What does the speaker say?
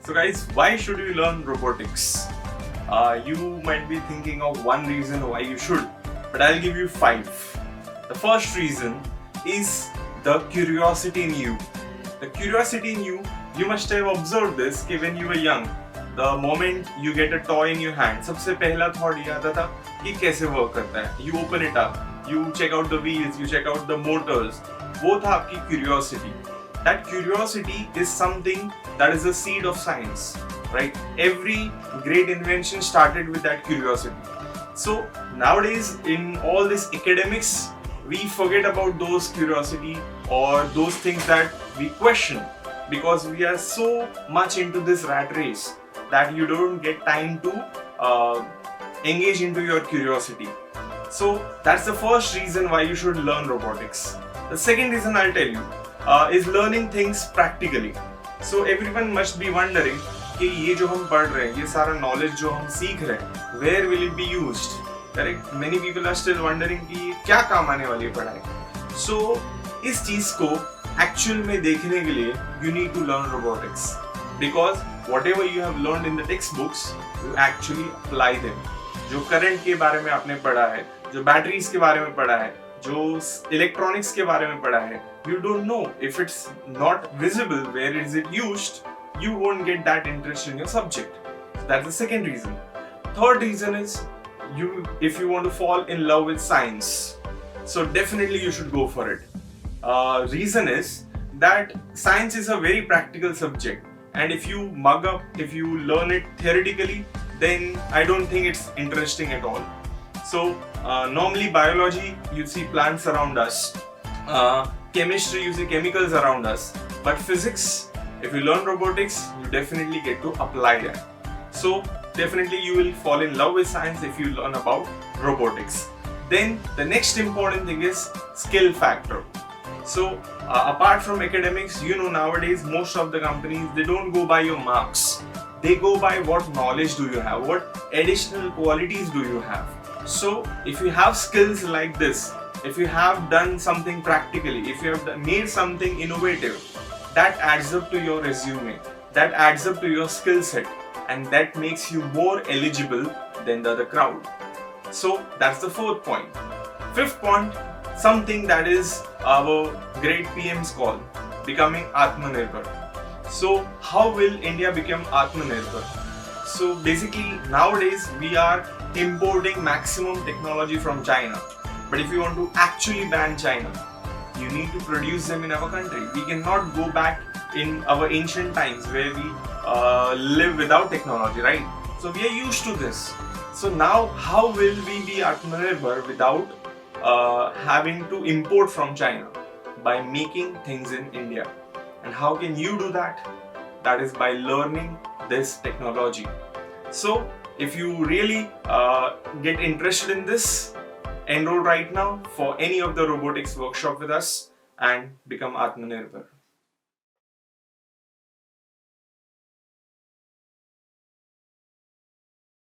So guys, why should you learn robotics? You might be thinking of one reason why you should, but I'll give you five. The first reason is the curiosity in you. The curiosity in you, you must have observed this कि when you were young, the moment you get a toy in your hand, सबसे पहला thought ये आता था कि कैसे work करता है. You open it up, you check out the wheels, you check out the motors. वो था आपकी curiosity. That curiosity is something that is the seed of science, right? Every great invention started with that curiosity. So nowadays in all this academics, we forget about those curiosity or those things that we question because we are so much into this rat race that you don't get time to engage into your curiosity. So that's the first reason why you should learn robotics. The second reason I'll tell you is learning things practically. So everyone must be wondering कि ये जो हम पढ़ रहे हैं, ये सारा knowledge जो हम सीख रहे हैं, where will it be used? Correct? Many people are still wondering कि क्या काम आने वाली है पढ़ाई. So इस चीज को actual में देखने के लिए you need to learn robotics because whatever you have learned in the textbooks, you actually apply them. जो करंट के बारे में आपने पढ़ा है, जो बैटरीज के बारे में पढ़ा है, जो इलेक्ट्रॉनिक्स के बारे में पढ़ा है, you don't know if it's not visible where is it used, you won't get that interest in your subject. So that's the second reason. Third reason is if you want to fall in love with science, so definitely you should go for it. Reason is that science is a very practical subject, and if you mug up, if you learn it theoretically, then I don't think it's interesting at all. So normally biology, you see plants around us, chemistry, you see chemicals around us, but physics, if you learn robotics, you definitely get to apply that. So definitely you will fall in love with science if you learn about robotics. Then the next important thing is skill factor. So apart from academics, you know, nowadays most of the companies, they don't go by your marks. They go by what knowledge do you have, what additional qualities do you have. So if you have skills like this, if you have done something practically, if you have made something innovative, that adds up to your resume, that adds up to your skill set, and that makes you more eligible than the other crowd. So that's the fourth point. Fifth point, something that is our great PM's call, becoming Atmanirbhar. So how will India become Atmanirbhar? So basically nowadays we are importing maximum technology from China. But if you want to actually ban China, you need to produce them in our country. We cannot go back in our ancient times where we live without technology, right? So we are used to this. So now how will we be Atmanirbhar without having to import from China? By making things in India. And how can you do that? That is by learning this technology. So if you really get interested in this, enroll right now for any of the robotics workshop with us and become Atmanirbhar.